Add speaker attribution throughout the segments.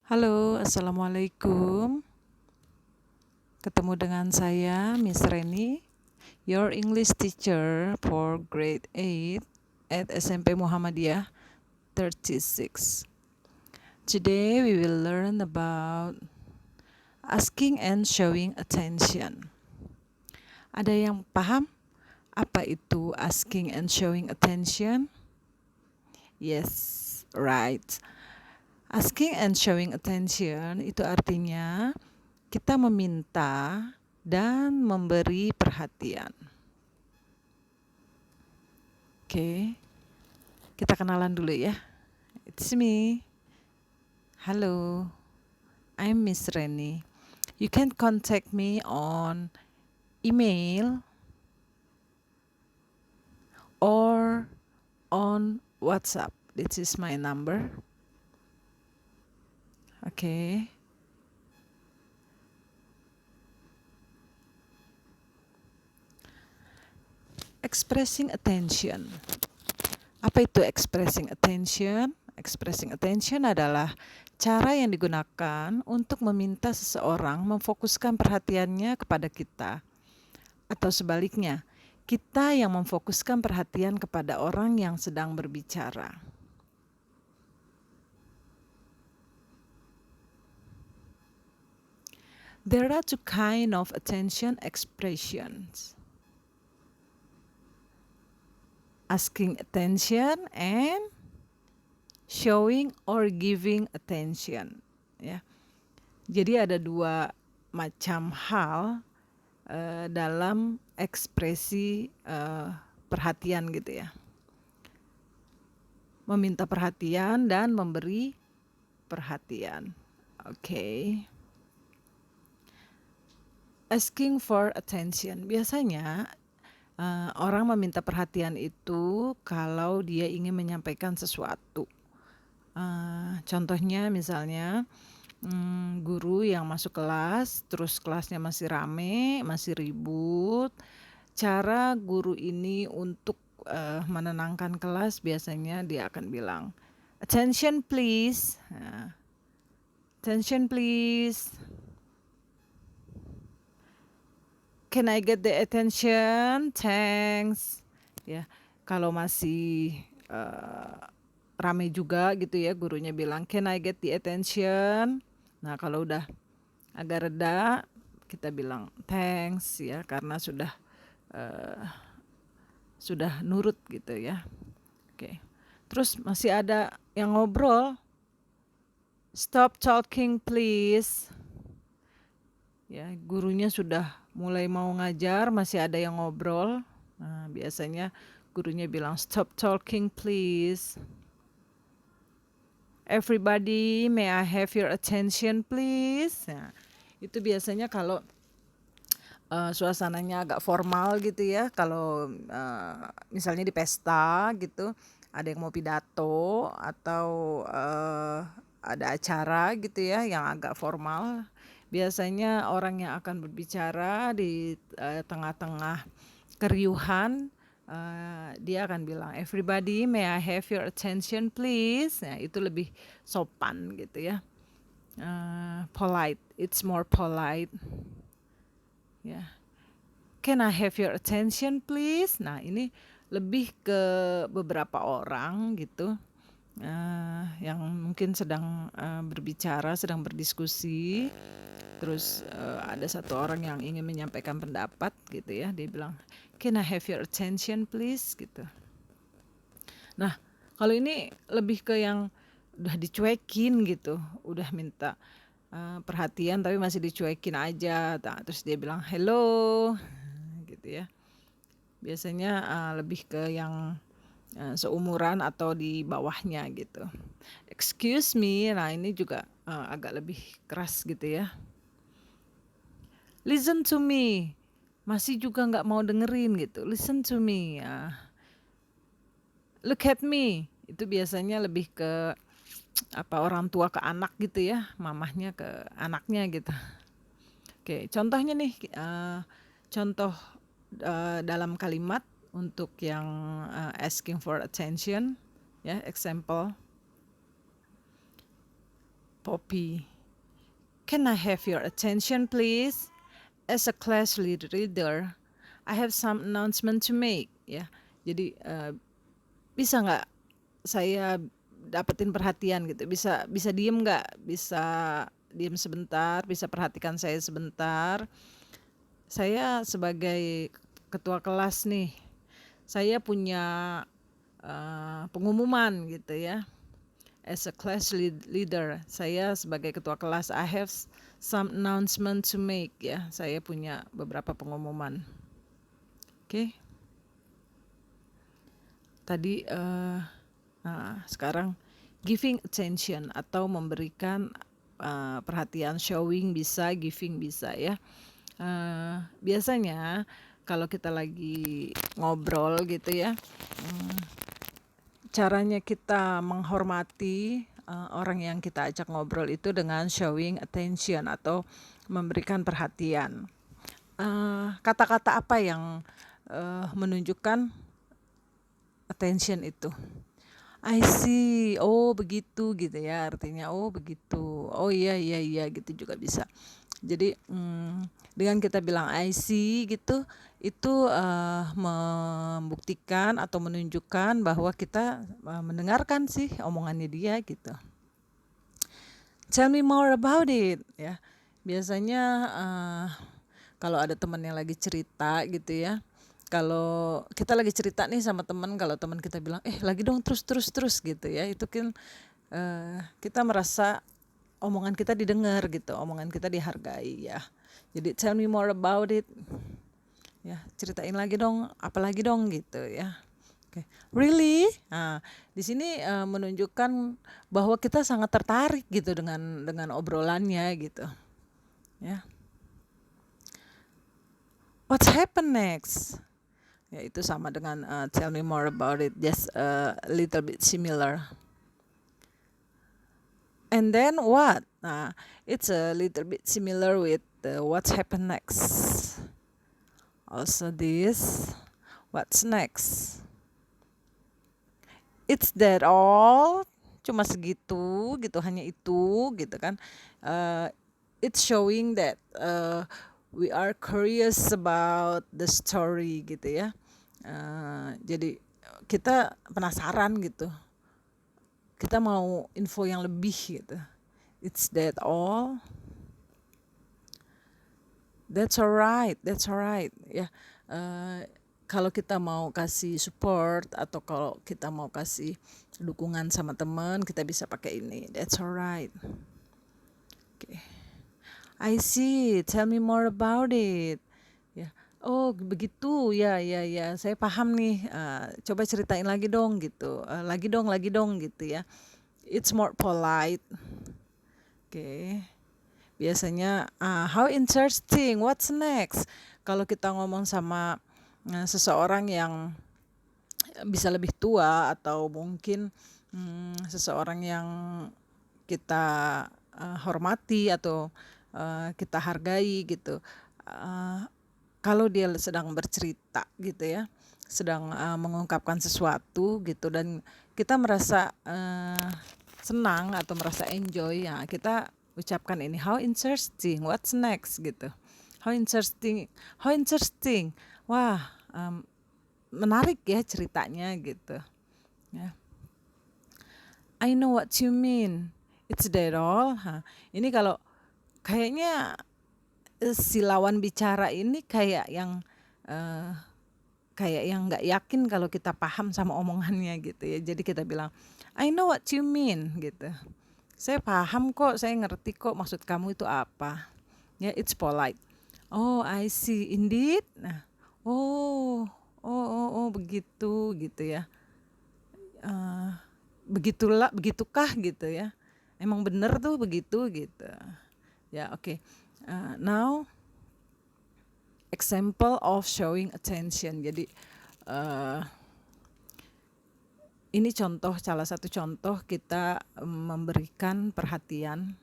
Speaker 1: Halo, Assalamualaikum. Ketemu dengan saya, Miss Reni, your English teacher for grade 8 at SMP Muhammadiyah 36. Today we will learn about asking and showing attention. Ada yang paham apa itu asking and showing attention? Yes, right. Asking and showing attention itu artinya kita meminta dan memberi perhatian. Oke, kita kenalan dulu ya. It's me. Halo, I'm Miss Reni. You can contact me on email or on WhatsApp. This is my number. Okay. Expressing attention. Apa itu expressing attention? Expressing attention adalah cara yang digunakan untuk meminta seseorang memfokuskan perhatiannya kepada kita. Atau sebaliknya, kita yang memfokuskan perhatian kepada orang yang sedang berbicara. There are two kinds of attention expressions. Asking attention and showing or giving attention. Ya. Jadi ada dua macam hal dalam ekspresi perhatian gitu ya. Meminta perhatian dan memberi perhatian. Okay. Asking for attention. Biasanya orang meminta perhatian itu kalau dia ingin menyampaikan sesuatu. Contohnya misalnya guru yang masuk kelas, terus kelasnya masih rame, masih ribut. Cara guru ini untuk menenangkan kelas biasanya dia akan bilang, "Attention please." Attention please. Can I get the attention? Thanks. Ya, kalau masih rame juga gitu ya, gurunya bilang, "Can I get the attention?" Nah, kalau udah agak reda, kita bilang thanks ya, karena sudah nurut gitu ya. Oke. Terus masih ada yang ngobrol. "Stop talking please." Ya, gurunya sudah mulai mau ngajar, masih ada yang ngobrol. Nah, biasanya gurunya bilang, "Stop talking please." "Everybody, may I have your attention please?" Nah, itu biasanya kalau suasananya agak formal gitu ya. Kalau misalnya di pesta gitu, ada yang mau pidato atau ada acara gitu ya yang agak formal. Biasanya orang yang akan berbicara di tengah-tengah keriuhan, dia akan bilang, "Everybody, may I have your attention please?" Nah, itu lebih sopan gitu ya. Polite, it's more polite. Ya. "Can I have your attention please?" Nah, ini lebih ke beberapa orang gitu. Yang mungkin sedang berbicara, sedang berdiskusi. Terus ada satu orang yang ingin menyampaikan pendapat gitu ya. Dia bilang, "Can I have your attention please?" gitu. Nah, kalau ini lebih ke yang udah dicuekin gitu, udah minta perhatian tapi masih dicuekin aja. Nah, terus dia bilang, "Hello." Gitu ya. Biasanya lebih ke yang seumuran atau di bawahnya gitu. "Excuse me." Nah, ini juga agak lebih keras gitu ya. "Listen to me." Masih juga nggak mau dengerin gitu. "Listen to me." "Look at me." Itu biasanya lebih ke orang tua ke anak gitu ya, mamahnya ke anaknya gitu. Oke, contohnya nih, contoh dalam kalimat untuk yang asking for attention ya, example. Poppy, can I have your attention please? As a class leader, I have some announcement to make. Ya, jadi bisa nggak saya dapetin perhatian gitu? Bisa bisa diem nggak? Bisa diem sebentar? Bisa perhatikan saya sebentar? Saya sebagai ketua kelas nih, saya punya pengumuman gitu ya. As a class leader, saya sebagai ketua kelas, I have some announcement to make ya. Saya punya beberapa pengumuman. Oke. Tadi sekarang giving attention atau memberikan perhatian, showing bisa, giving bisa ya. Biasanya kalau kita lagi ngobrol gitu ya, caranya kita menghormati orang yang kita ajak ngobrol itu dengan showing attention atau memberikan perhatian. Kata-kata apa yang menunjukkan attention itu? I see, oh begitu gitu ya, artinya oh begitu, oh iya iya iya gitu juga bisa. Jadi dengan kita bilang I see gitu, itu membuktikan atau menunjukkan bahwa kita mendengarkan sih omongannya dia gitu. Tell me more about it ya. Biasanya kalau ada teman yang lagi cerita gitu ya, kalau kita lagi cerita nih sama teman, kalau teman kita bilang lagi dong terus gitu ya, itu kan kita merasa omongan kita didengar gitu, omongan kita dihargai ya. Jadi tell me more about it ya, ceritain lagi dong, apalagi dong gitu ya. Okay. Really? Nah, di sini menunjukkan bahwa kita sangat tertarik gitu dengan obrolannya gitu ya. What's happen next? Ya, itu sama dengan tell me more about it, just a little bit similar. And then what? Nah, it's a little bit similar with what's happen next. Also this, what's next? It's that all? Cuma segitu gitu, hanya itu gitu kan. It's showing that we are curious about the story gitu ya. Jadi kita penasaran gitu, kita mau info yang lebih gitu. It's that all? That's alright ya. Kalau kita mau kasih support atau kalau kita mau kasih dukungan sama teman, kita bisa pakai ini. That's alright. Okay. I see. Tell me more about it. Ya. Oh begitu ya ya. Saya paham nih. Coba ceritain lagi dong gitu. Lagi dong gitu ya. It's more polite. Okay. Biasanya how interesting, what's next? Kalau kita ngomong sama seseorang yang bisa lebih tua atau mungkin seseorang yang kita hormati atau kita hargai gitu. Kalau dia sedang bercerita gitu ya, sedang mengungkapkan sesuatu gitu dan kita merasa senang atau merasa enjoy ya, kita ucapkan ini how interesting, what's next gitu. How interesting. Wah, menarik ya ceritanya gitu. Ya. I know what you mean. It's that all. Ini kalau kayaknya si lawan bicara ini kayak yang nggak yakin kalau kita paham sama omongannya gitu ya. Jadi kita bilang, I know what you mean gitu. Saya paham kok, saya ngerti kok maksud kamu itu apa. Ya, it's polite. Oh, I see. Indeed. Nah, oh begitu gitu ya. Begitukah gitu ya. Emang bener tuh begitu gitu. Ya, oke. Now example of showing attention. Jadi ini salah satu contoh kita memberikan perhatian.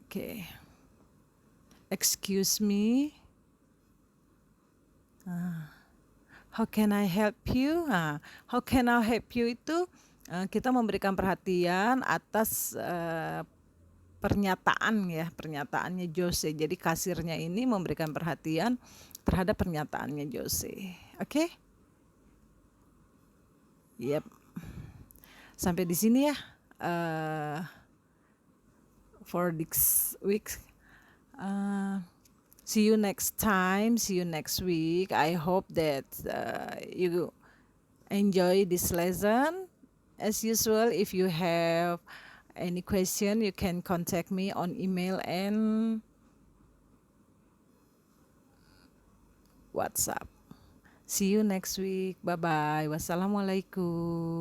Speaker 1: Oke. Excuse me. How can I help you? How can I help you itu Kita memberikan perhatian atas, pernyataannya Jose. Jadi kasirnya ini memberikan perhatian terhadap pernyataannya Jose. Oke? Yap. Sampai di sini ya, for this week. Uh, See you next time. See you next week. I hope that you enjoy this lesson. As usual, if you have any question, you can contact me on email and WhatsApp. See you next week. Bye bye. Wassalamualaikum.